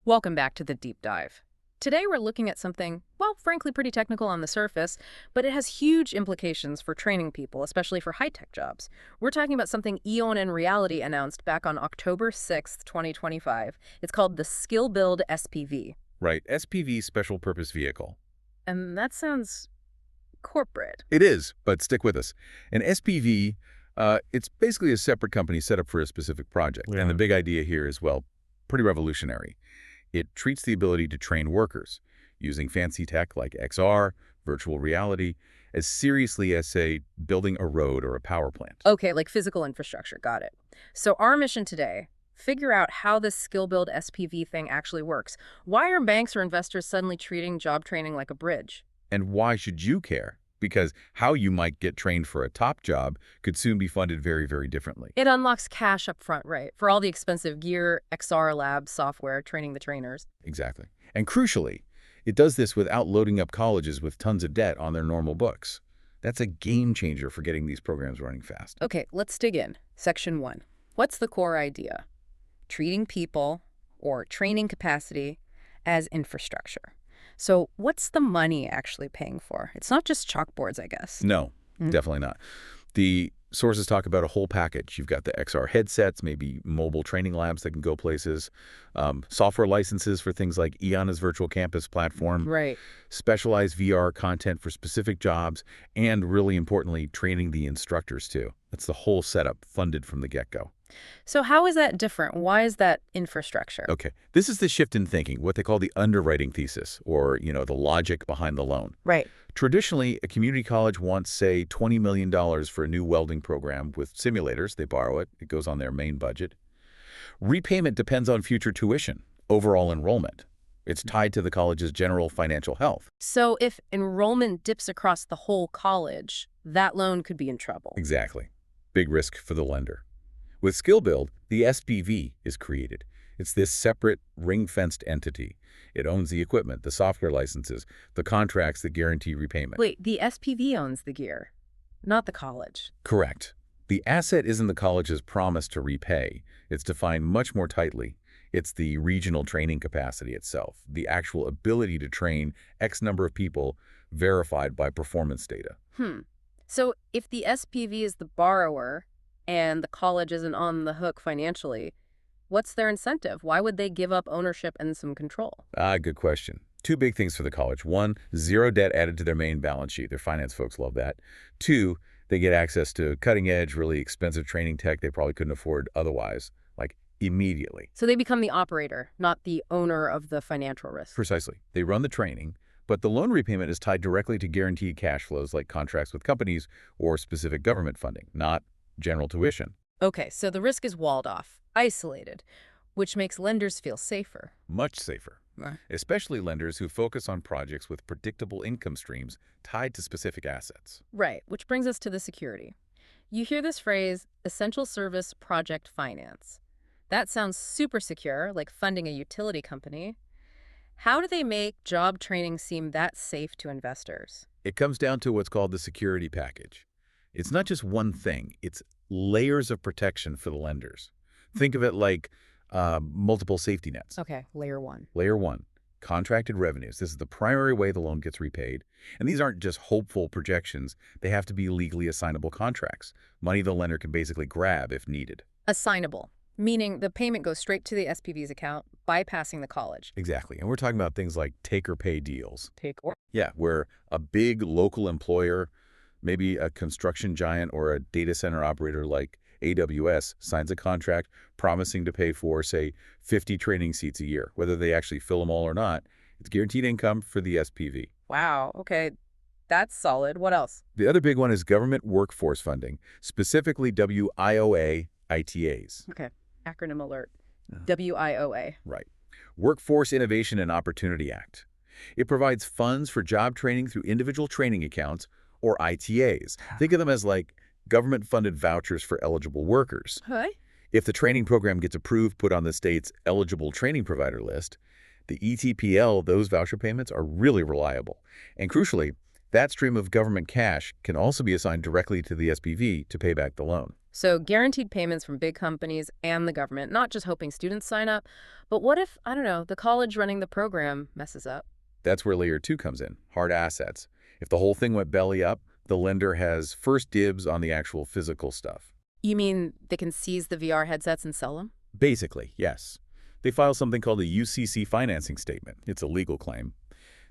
Welcome back to the deep dive. Today we're looking at something, well, frankly pretty technical on the surface, but it has huge implications for training people, especially for high-tech jobs. We're talking about something Eon and Reality announced back on October 6th, 2025. It's called the SkillBuild SPV. Right, SPV, special purpose vehicle. And that sounds corporate. It is, but stick with us. An SPV, it's basically a separate company set up for a specific project. Yeah. And the big idea here is, well, pretty revolutionary. It treats the ability to train workers using fancy tech like XR, virtual reality, as seriously as, say, building a road or a power plant. Okay, like physical infrastructure, got it. So our mission today, figure out how this SkillBuild SPV thing actually works. Why are banks or investors suddenly treating job training like a bridge? And why should you care? Because how you might get trained for a top job could soon be funded very, very differently. It unlocks cash up front, right? For all the expensive gear, XR labs, software, training the trainers. Exactly. And crucially, it does this without loading up colleges with tons of debt on their normal books. That's a game changer for getting these programs running fast. Okay, let's dig in. Section 1. What's the core idea? Treating people, or training capacity, as infrastructure. So what's the money actually paying for? It's not just chalkboards, I guess. No, definitely not. The sources talk about a whole package. You've got the XR headsets, maybe mobile training labs that can go places, software licenses for things like Eon's virtual campus platform, Right. specialized VR content for specific jobs, and really importantly, training the instructors too. That's the whole setup funded from the get-go. So how is that different? Why is that infrastructure? Okay, this is the shift in thinking, what they call the underwriting thesis, or, the logic behind the loan. Right. Traditionally, a community college wants, say, $20 million for a new welding program with simulators. They borrow it. It goes on their main budget. Repayment depends on future tuition, overall enrollment. It's tied to the college's general financial health. So if enrollment dips across the whole college, that loan could be in trouble. Exactly. Big risk for the lender. With SkillBuild, the SPV is created. It's this separate, ring-fenced entity. It owns the equipment, the software licenses, the contracts that guarantee repayment. Wait, the SPV owns the gear, not the college. Correct. The asset isn't the college's promise to repay. It's defined much more tightly. It's the regional training capacity itself, the actual ability to train X number of people verified by performance data. So if the SPV is the borrower and the college isn't on the hook financially, what's their incentive? Why would they give up ownership and some control? Good question. Two big things for the college. One, zero debt added to their main balance sheet. Their finance folks love that. Two, they get access to cutting-edge, really expensive training tech they probably couldn't afford otherwise, like immediately. So they become the operator, not the owner of the financial risk. Precisely. They run the training, but the loan repayment is tied directly to guaranteed cash flows like contracts with companies or specific government funding, not general tuition. Okay, so the risk is walled off, isolated, which makes lenders feel safer. Much safer. Especially lenders who focus on projects with predictable income streams tied to specific assets. Right, which brings us to the security. You hear this phrase, essential service project finance. That sounds super secure, like funding a utility company. How do they make job training seem that safe to investors? It comes down to what's called the security package. It's not just one thing. It's layers of protection for the lenders. Think of it like multiple safety nets. Okay, layer 1. Layer 1, contracted revenues. This is the primary way the loan gets repaid. And these aren't just hopeful projections. They have to be legally assignable contracts, money the lender can basically grab if needed. Assignable, meaning the payment goes straight to the SPV's account, bypassing the college. Exactly. And we're talking about things like take-or-pay deals. Take-or? Yeah, where a big local employer, maybe a construction giant or a data center operator like AWS, signs a contract promising to pay for, say, 50 training seats a year. Whether they actually fill them all or not, it's guaranteed income for the SPV. Wow, okay, that's solid. What else? The other big one is government workforce funding, specifically WIOA ITAs. Okay, acronym alert. WIOA. Right. Workforce Innovation and Opportunity Act. It provides funds for job training through individual training accounts, or ITAs. Think of them as like government-funded vouchers for eligible workers. Hi. If the training program gets approved, put on the state's eligible training provider list, the ETPL, those voucher payments are really reliable. And crucially, that stream of government cash can also be assigned directly to the SPV to pay back the loan. So guaranteed payments from big companies and the government, not just hoping students sign up. But what if, I don't know, the college running the program messes up? That's where layer 2 comes in, hard assets. If the whole thing went belly up, the lender has first dibs on the actual physical stuff. You mean they can seize the VR headsets and sell them? Basically, yes. They file something called a UCC financing statement. It's a legal claim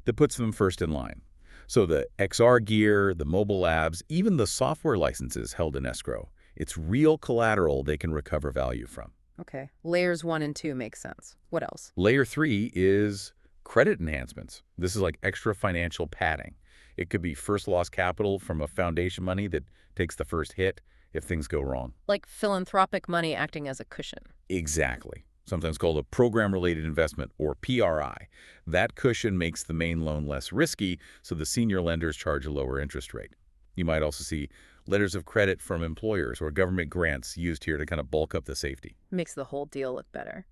that puts them first in line. So the XR gear, the mobile labs, even the software licenses held in escrow. It's real collateral they can recover value from. Okay. Layers 1 and 2 make sense. What else? Layer 3 is credit enhancements. This is like extra financial padding. It could be first loss capital from a foundation money that takes the first hit if things go wrong. Like philanthropic money acting as a cushion. Exactly. Sometimes called a program-related investment, or PRI. That cushion makes the main loan less risky, so the senior lenders charge a lower interest rate. You might also see letters of credit from employers or government grants used here to kind of bulk up the safety. Makes the whole deal look better.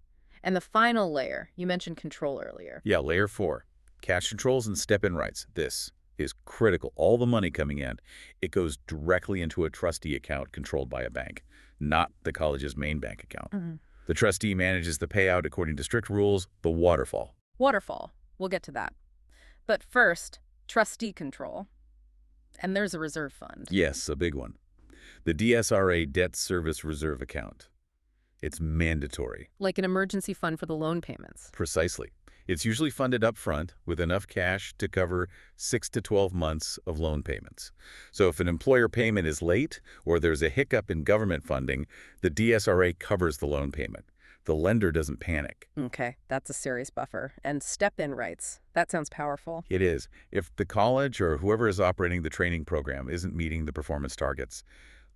And the final layer, you mentioned control earlier. Yeah, layer 4, cash controls and step-in rights. This is critical. All the money coming in, it goes directly into a trustee account controlled by a bank, not the college's main bank account. The trustee manages the payout according to strict rules, the waterfall. Waterfall. We'll get to that. But first, trustee control. And there's a reserve fund. Yes, a big one. The DSRA Debt Service Reserve Account. It's mandatory. Like an emergency fund for the loan payments. Precisely. It's usually funded up front with enough cash to cover 6 to 12 months of loan payments. So if an employer payment is late or there's a hiccup in government funding, the DSRA covers the loan payment. The lender doesn't panic. Okay, that's a serious buffer. And step-in rights. That sounds powerful. It is. If the college or whoever is operating the training program isn't meeting the performance targets,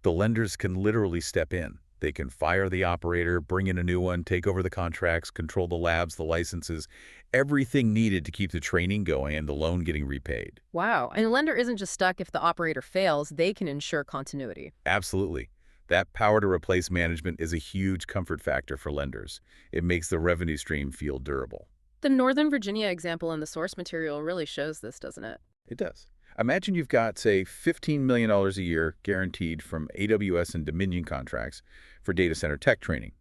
the lenders can literally step in. They can fire the operator, bring in a new one, take over the contracts, control the labs, the licenses, everything needed to keep the training going and the loan getting repaid. Wow. And a lender isn't just stuck if the operator fails. They can ensure continuity. Absolutely. That power to replace management is a huge comfort factor for lenders. It makes the revenue stream feel durable. The Northern Virginia example in the source material really shows this, doesn't it? It does. Imagine you've got, say, $15 million a year guaranteed from AWS and Dominion contracts for data center tech training.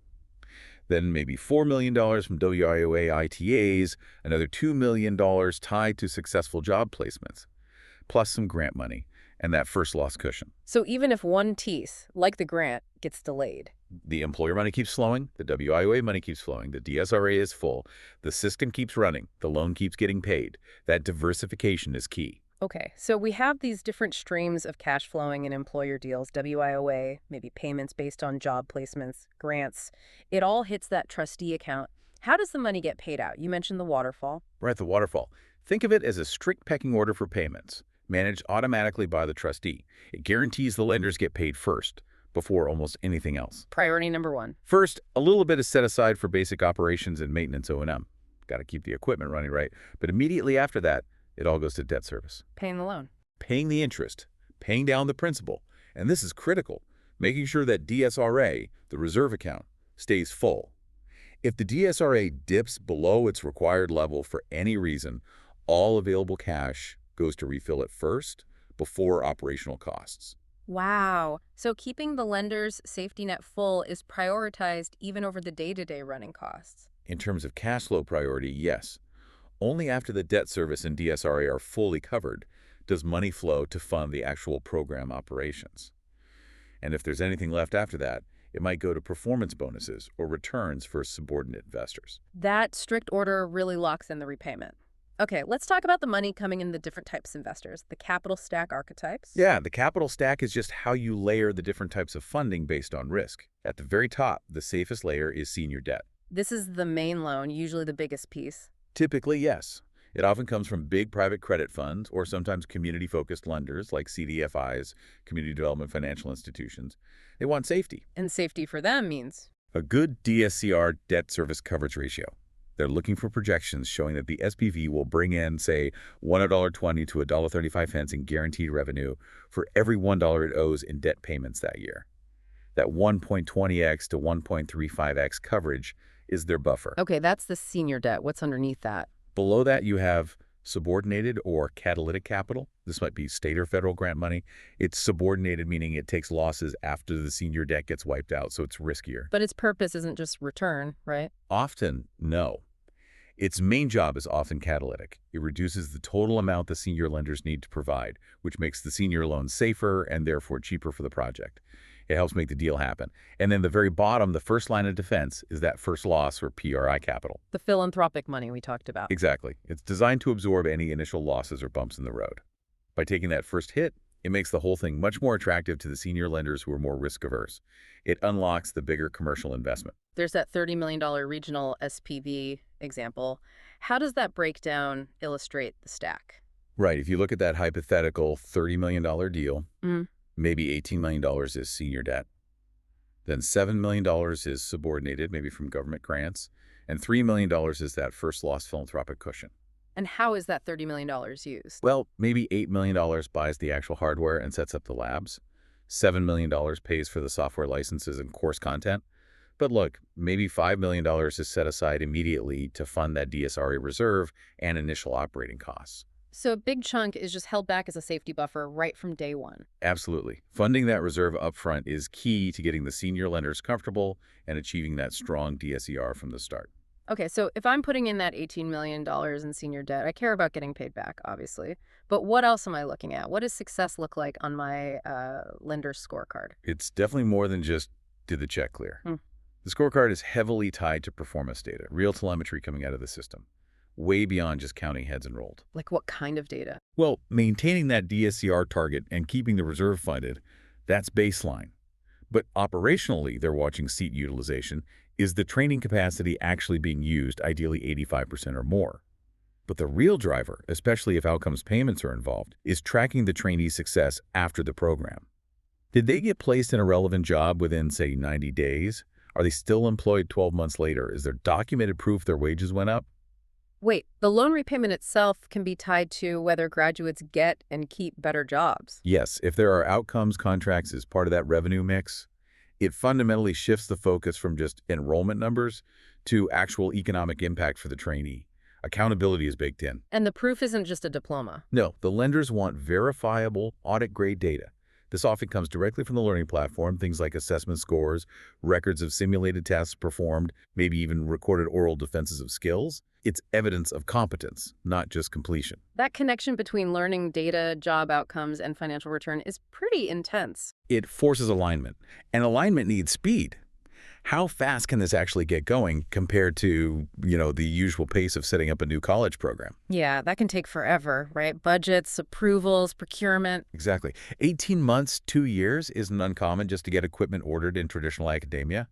Then maybe $4 million from WIOA ITAs, another $2 million tied to successful job placements, plus some grant money and that first loss cushion. So even if one teeth, like the grant, gets delayed, The employer money keeps flowing, the WIOA money keeps flowing, the DSRA is full, the system keeps running, the loan keeps getting paid. That diversification is key. okay, so we have these different streams of cash flowing in employer deals, WIOA, maybe payments based on job placements, grants. It all hits that trustee account. How does the money get paid out? You mentioned the waterfall. Right, the waterfall. Think of it as a strict pecking order for payments, managed automatically by the trustee. It guarantees the lenders get paid first, before almost anything else. Priority number 1. First, a little bit is set aside for basic operations and maintenance O&M. Got to keep the equipment running right. But immediately after that, it all goes to debt service. Paying the loan. Paying the interest, paying down the principal. And this is critical, making sure that DSRA, the reserve account, stays full. If the DSRA dips below its required level for any reason, all available cash goes to refill it first before operational costs. Wow. So keeping the lender's safety net full is prioritized even over the day-to-day running costs. In terms of cash flow priority, yes. Only after the debt service and DSRA are fully covered does money flow to fund the actual program operations. And if there's anything left after that, it might go to performance bonuses or returns for subordinate investors. That strict order really locks in the repayment. Okay, let's talk about the money coming in the different types of investors, the capital stack archetypes. Yeah, the capital stack is just how you layer the different types of funding based on risk. At the very top, the safest layer is senior debt. This is the main loan, usually the biggest piece. Typically, yes. It often comes from big private credit funds or sometimes community-focused lenders like CDFIs, community development financial institutions. They want safety. And safety for them means A good DSCR debt service coverage ratio. They're looking for projections showing that the SPV will bring in, say, $1.20 to $1.35 in guaranteed revenue for every $1 it owes in debt payments that year. That 1.20x to 1.35x coverage is their buffer. okay, that's the senior debt. What's underneath that? Below that, you have Subordinated or catalytic capital, this might be state or federal grant money. It's subordinated, meaning it takes losses after the senior debt gets wiped out, so it's riskier. But its purpose isn't just return, right? Often, no. Its main job is often catalytic. It reduces the total amount the senior lenders need to provide, which makes the senior loan safer and therefore cheaper for the project. It helps make the deal happen. And then the very bottom, the first line of defense, is that first loss or PRI capital. The philanthropic money we talked about. Exactly. It's designed to absorb any initial losses or bumps in the road. By taking that first hit, it makes the whole thing much more attractive to the senior lenders who are more risk-averse. It unlocks the bigger commercial investment. There's that $30 million regional SPV example. How does that breakdown illustrate the stack? Right. If you look at that hypothetical $30 million deal, Mm. maybe $18 million is senior debt. Then $7 million is subordinated, maybe from government grants. And $3 million is that first loss philanthropic cushion. And how is that $30 million used? Well, maybe $8 million buys the actual hardware and sets up the labs. $7 million pays for the software licenses and course content. But look, maybe $5 million is set aside immediately to fund that DSRA reserve and initial operating costs. So a big chunk is just held back as a safety buffer right from day one. Absolutely. Funding that reserve upfront is key to getting the senior lenders comfortable and achieving that strong DSER from the start. Okay, so if I'm putting in that $18 million in senior debt, I care about getting paid back, obviously. But what else am I looking at? What does success look like on my lender's scorecard? It's definitely more than just did the check clear. Hmm. The scorecard is heavily tied to performance data, real telemetry coming out of the system, way beyond just counting heads enrolled. Like what kind of data? Well, maintaining that DSCR target and keeping the reserve funded, that's baseline. But operationally, they're watching seat utilization. Is the training capacity actually being used, ideally 85% or more? But the real driver, especially if outcomes payments are involved, is tracking the trainee's success after the program. Did they get placed in a relevant job within, say, 90 days? Are they still employed 12 months later? Is there documented proof their wages went up? Wait, the loan repayment itself can be tied to whether graduates get and keep better jobs. Yes, if there are outcomes contracts as part of that revenue mix, it fundamentally shifts the focus from just enrollment numbers to actual economic impact for the trainee. Accountability is baked in. And the proof isn't just a diploma. No, the lenders want verifiable, audit-grade data. This often comes directly from the learning platform, things like assessment scores, records of simulated tests performed, maybe even recorded oral defenses of skills. It's evidence of competence, not just completion. That connection between learning data, job outcomes, and financial return is pretty intense. It forces alignment, and alignment needs speed. How fast can this actually get going compared to, the usual pace of setting up a new college program? Yeah, that can take forever, right? Budgets, approvals, procurement. Exactly. 18 months, 2 years isn't uncommon just to get equipment ordered in traditional academia.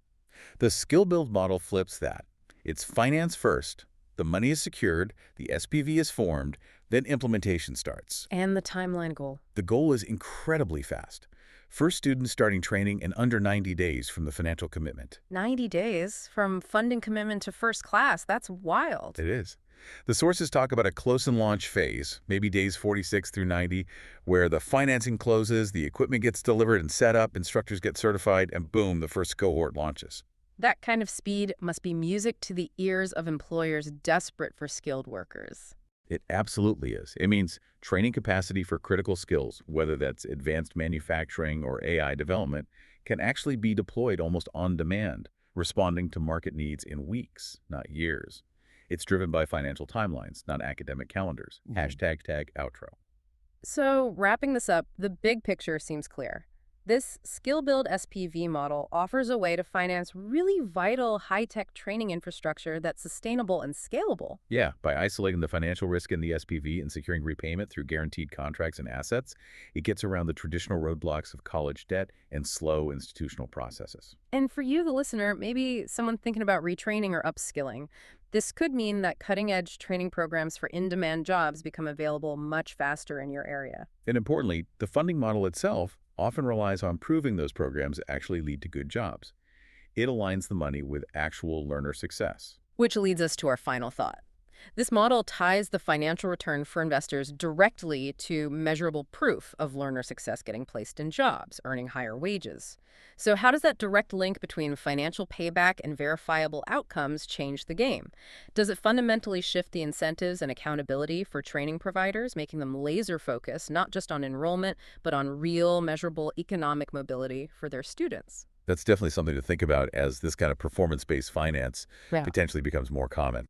The SkillBuild model flips that. It's finance first. The money is secured, the SPV is formed, then implementation starts. And the timeline goal. The goal is incredibly fast. First students starting training in under 90 days from the financial commitment. 90 days from funding commitment to first class. That's wild. It is. The sources talk about a close and launch phase, maybe days 46 through 90, where the financing closes, the equipment gets delivered and set up, instructors get certified, and boom, the first cohort launches. That kind of speed must be music to the ears of employers desperate for skilled workers. It absolutely is. It means training capacity for critical skills, whether that's advanced manufacturing or AI development, can actually be deployed almost on demand, responding to market needs in weeks, not years. It's driven by financial timelines, not academic calendars. Hashtag tag outro. So, wrapping this up, the big picture seems clear. This SkillBuild SPV model offers a way to finance really vital high-tech training infrastructure that's sustainable and scalable. Yeah, by isolating the financial risk in the SPV and securing repayment through guaranteed contracts and assets, it gets around the traditional roadblocks of college debt and slow institutional processes. And for you, the listener, maybe someone thinking about retraining or upskilling, this could mean that cutting-edge training programs for in-demand jobs become available much faster in your area. And importantly, the funding model itself often relies on proving those programs actually lead to good jobs. It aligns the money with actual learner success. Which leads us to our final thought. This model ties the financial return for investors directly to measurable proof of learner success getting placed in jobs, earning higher wages. So how does that direct link between financial payback and verifiable outcomes change the game? Does it fundamentally shift the incentives and accountability for training providers, making them laser focused not just on enrollment, but on real, measurable economic mobility for their students? That's definitely something to think about as this kind of performance-based finance Yeah. potentially becomes more common.